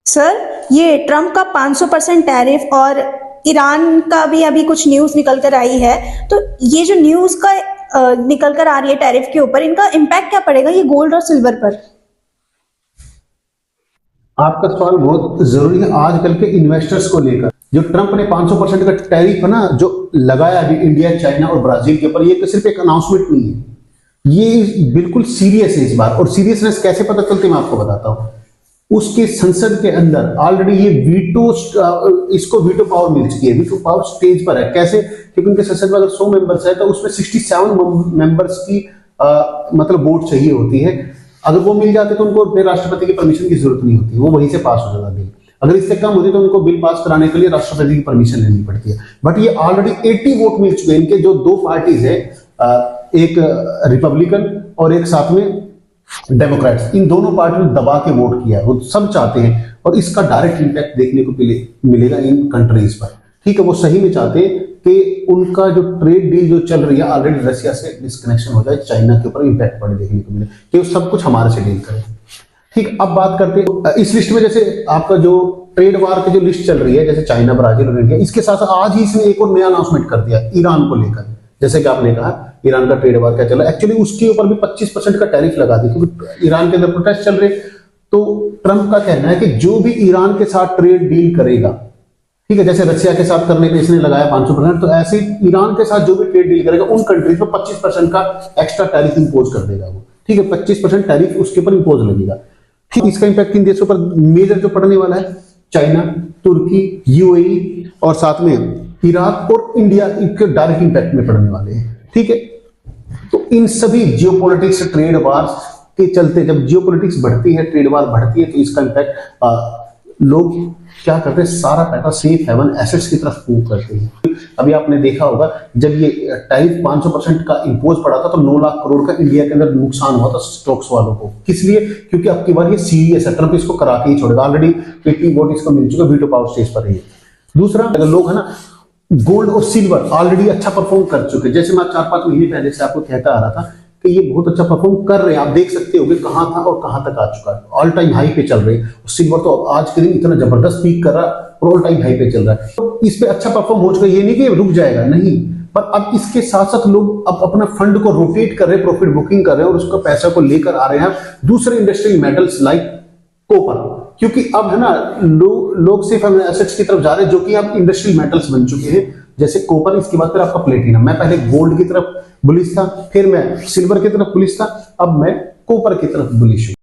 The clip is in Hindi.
सर, ये ट्रम्प का 500% टैरिफ और ईरान का भी अभी कुछ न्यूज़ निकल कर आई है, तो ये जो न्यूज़ का निकल कर आ रही है टैरिफ के ऊपर, इनका इम्पैक्ट क्या पड़ेगा ये गोल्ड और सिल्वर पर? आपका सवाल बहुत जरूरी है आजकल के इन्वेस्टर्स को लेकर। जो ट्रंप ने 500% का टैरिफ है ना जो लगाया अभी इंडिया, चाइना और ब्राजील के ऊपर, ये तो सिर्फ एक अनाउंसमेंट नहीं है, ये बिल्कुल सीरियस है इस बार। और सीरियसनेस कैसे पता चलती है मैं आपको बताता हूं। उसके संसद के अंदर ऑलरेडी ये इसको वीटो पावर मिल चुकी है। वीटो पावर स्टेज पर है। कैसे? क्योंकि उनके संसद में अगर 100 मेंबर्स है तो उसमें 67 मेंबर्स की मतलब वोट चाहिए होती है। अगर वो मिल जाते तो उनको फिर राष्ट्रपति की परमिशन की जरूरत नहीं होती, वो वहीं से पास हो जाता बिल। अगर इससे कम होती तो उनको बिल पास कराने के लिए राष्ट्रपति की परमिशन लेनी पड़ती है। बट ये ऑलरेडी 80 वोट मिल चुके हैं। इनके जो दो पार्टीज है, एक रिपब्लिकन और एक साथ में डेमोक्रेट्स, इन दोनों पार्टियों ने दबा के वोट किया है। वो सब चाहते हैं और इसका डायरेक्ट इंपैक्ट देखने को मिलेगा इन कंट्रीज पर। ठीक है, वो सही में चाहते हैं कि उनका जो ट्रेड डील जो चल रही है ऑलरेडी रशिया से डिस्कनेक्शन हो जाए, चाइना के ऊपर इंपैक्ट पड़े देखने को मिले कि वो सब कुछ हमारे से डील करे। ठीक, अब बात करते हैं इस लिस्ट में। जैसे आपका जो ट्रेड वार की जो लिस्ट चल रही है, जैसे चाइना, ब्राजील और इंडिया, इसके साथ आज ही इसने एक और नया अनाउंसमेंट कर दिया ईरान को लेकर। जैसे कि आपने कहा ईरान का ट्रेड वार क्या चला, एक्चुअली उसके ऊपर भी 25% का टैरिफ लगा दी क्योंकि ईरान के अंदर प्रोटेस्ट चल रहे। तो ट्रंप का कहना है कि जो भी ईरान के साथ ट्रेड डील करेगा, ठीक है, जैसे रशिया के साथ करने पे इसने लगाया 500%, तो ऐसे ईरान के साथ जो भी ट्रेड डील करेगा उन कंट्रीज पर 25% का एक्स्ट्रा टैरिफ इंपोज कर देगा वो। ठीक है, 25% टैरिफ उसके ऊपर इंपोज लगेगा। ठीक, इसका इंपैक्ट किन देशों पर मेजर जो पड़ने वाला है? चाइना, तुर्की, यूएई और साथ में इराक और इंडिया, इनके डायरेक्ट इंपैक्ट में पड़ने वाले हैं। ठीक है, तो इन सभी जियोपॉलिटिक्स, ट्रेड वार के चलते जब जियोपॉलिटिक्स बढ़ती है, ट्रेड वार बढ़ती है, तो इसका इंपैक्ट लोग क्या करते हैं, सारा पैसा सेफ हेवन एसेट्स की तरफ मूव करते हैं। अभी आपने देखा होगा जब ये टैरिफ 500% का इंपोज पड़ा था तो 9 लाख करोड़ का इंडिया के अंदर नुकसान हुआ था स्टॉक्स वालों को। किस लिए? क्योंकि अब की बार ये सीरियस है, ट्रंप इसको करा के ही छोड़ेगा। ऑलरेडी 80 वोट इसको मिल चुका, वीटो पावर स्टेज पर है। दूसरा, अगर लोग है ना गोल्ड और सिल्वर ऑलरेडी अच्छा परफॉर्म कर चुके, जैसे मैं 4-5 महीने पहले से आपको कहता आ रहा था कि ये बहुत अच्छा परफॉर्म कर रहे हैं। आप देख सकते हो कहां था और कहां तक आ चुका है, ऑल टाइम हाई पे चल रहे हैं। सिल्वर तो आज के दिन इतना जबरदस्त पीक कर रहा है और ऑल टाइम हाई पे चल रहा है। तो इस पे अच्छा परफॉर्म हो चुका है, ये नहीं कि रुक जाएगा, नहीं। पर अब इसके साथ साथ लोग अब अपना फंड को रोटेट कर रहे हैं, प्रॉफिट बुकिंग कर रहे हैं और उसका पैसा को लेकर आ रहे हैं दूसरे इंडस्ट्रियल मेटल्स लाइक कॉपर। क्योंकि अब है ना लोग सिर्फ एसेट्स की तरफ जा रहे हैं जो कि अब इंडस्ट्रियल मेटल्स बन चुके हैं, जैसे कॉपर, इसके बाद फिर आपका प्लेटिनम। मैं पहले गोल्ड की तरफ बुलिश था, फिर मैं सिल्वर की तरफ बुलिश था, अब मैं कॉपर की तरफ बुलिश हूं।